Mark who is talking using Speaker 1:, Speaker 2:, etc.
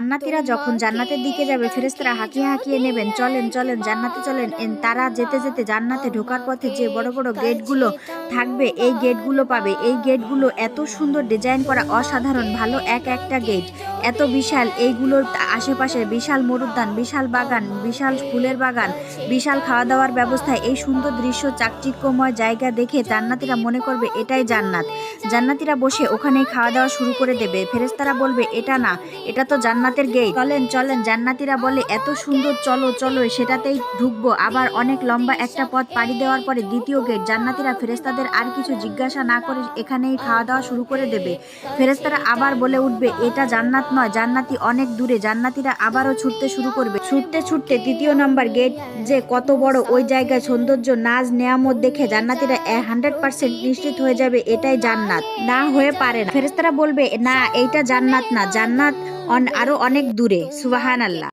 Speaker 1: জান্নাতীরা যখন জান্নাতের দিকে যাবে ফেরেশতারা হাঁকিয়ে হাঁকিয়ে নেবেন, চলেন চলেন জান্নাতে চলেন। তারা যেতে যেতে জান্নাতে ঢোকার পথে যে বড় বড় গেটগুলো থাকবে এই গেটগুলো পাবে। এই গেটগুলো এত সুন্দর ডিজাইন করা, অসাধারণ ভালো এক একটা গেট, এত বিশাল। এইগুলোর আশেপাশে বিশাল মরুদ্যান, বিশাল বাগান, বিশাল ফুলের বাগান, বিশাল খাওয়া দাওয়ার ব্যবস্থা। এই সুন্দর দৃশ্য, চাকচিক্যময় জায়গা দেখে জান্নাতীরা মনে করবে এটাই জান্নাত। জান্নাতীরা বসে ওখানেই খাওয়া দাওয়া শুরু করে দেবে। ফেরেশতারা বলবে এটা না, এটা তো জান্নাতের গেট, চলেন চলেন। জান্নাতীরা বলে এত সুন্দর, চলো চলো সেটাতেই ঢুকবো। আবার অনেক লম্বা একটা পথ পাড়ি দেওয়ার পরে দ্বিতীয় গেট। জান্নাতীরা ফেরেশতাদের আর কিছু জিজ্ঞাসা না করে এখানেই খাওয়া দাওয়া শুরু করে দেবে। ফেরেশতারা আবার বলে উঠবে এটা জান্নাত নয়, জান্নাতি অনেক দূরে। জান্নাতীরা আবারও ছুটতে শুরু করবে। ছুটতে ছুটতে তৃতীয় নম্বর গেট যে কত বড়, ওই জায়গায় সৌন্দর্য, নাজ নেয়ামত দেখে জান্নাতীরা 100% নিশ্চিত হয়ে যাবে এটাই জান্নাত, না হয়ে পারে না। ফেরেশতারা বলবে না এইটা জান্নাত না, জান্নাত আরো অনেক দূরে। সুবহানাল্লাহ।